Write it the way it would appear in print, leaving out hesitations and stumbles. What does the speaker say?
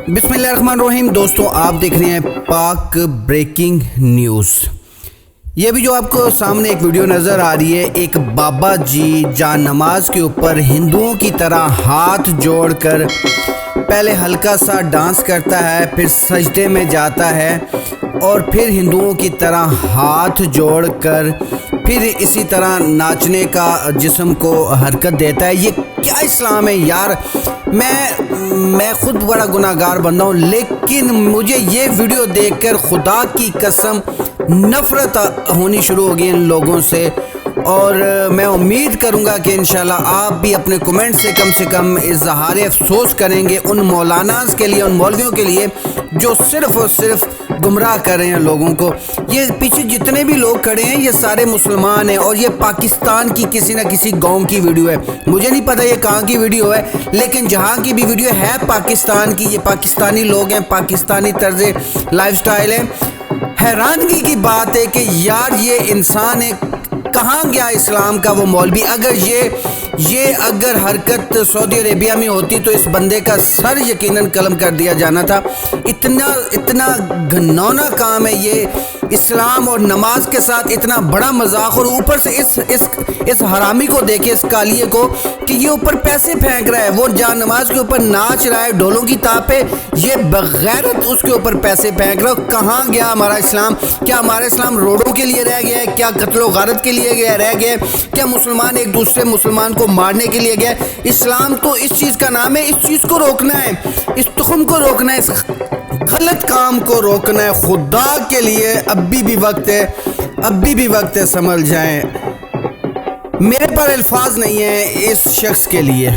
बिस्मिल्लाहिर्रहमानिर्रहीम। दोस्तों, आप देख रहे हैं पाक ब्रेकिंग न्यूज़। ये भी जो आपको सामने एक वीडियो नज़र आ रही है, एक बाबा जी जान नमाज के ऊपर हिंदुओं की तरह हाथ जोड़कर पहले हल्का सा डांस करता है, फिर सजदे में जाता है और फिर हिंदुओं की तरह हाथ जोड़कर फिर इसी तरह नाचने का जिस्म को हरकत देता है। ये क्या इस्लाम है यार। मैं खुद बड़ा गुनाहगार बंदा हूँ, लेकिन मुझे ये वीडियो देखकर खुदा की कसम नफ़रत होनी शुरू हो गई इन लोगों से। और मैं उम्मीद करूंगा कि इंशाल्लाह आप भी अपने कमेंट से कम इज़हार अफसोस करेंगे उन मौलानास के लिए, उन मौलवियों के लिए जो सिर्फ़ और सिर्फ गुमराह कर रहे हैं लोगों को। ये पीछे जितने भी लोग खड़े हैं ये सारे मुसलमान हैं और ये पाकिस्तान की किसी न किसी गांव की वीडियो है। मुझे नहीं पता ये कहाँ की वीडियो है, लेकिन जहाँ की भी वीडियो है पाकिस्तान की, ये पाकिस्तानी लोग हैं, पाकिस्तानी तर्ज़ लाइफस्टाइल है। हैरानगी की बात है कि यार ये इंसान है, कहाँ गया इस्लाम का वो मौलवी। अगर ये अगर हरकत सऊदी अरेबिया में होती तो इस बंदे का सर यकीनन कलम कर दिया जाना था। इतना घिनौना काम है ये, इस्लाम और नमाज के साथ इतना बड़ा मजाक। और ऊपर से इस हरामी को देखे, इस कालिए को, कि ये ऊपर पैसे फेंक रहा है। वो जान नमाज के ऊपर नाच रहा है ढोलों की ताप पे, ये बगैरत उसके ऊपर पैसे फेंक रहा है। कहाँ गया हमारा इस्लाम? क्या हमारा इस्लाम रोडों के लिए रह गया है? क्या कत्लो गारत के लिए रह गया? क्या मुसलमान एक दूसरे मुसलमान को मारने के लिए गया? इस्लाम तो इस चीज़ का नाम है, इस चीज़ को रोकना है, इस तुखम को रोकना है, इस गलत काम को रोकना है। खुदा के लिए अभी भी वक्त है, समझ जाएं। मेरे पर अल्फाज नहीं है इस शख्स के लिए।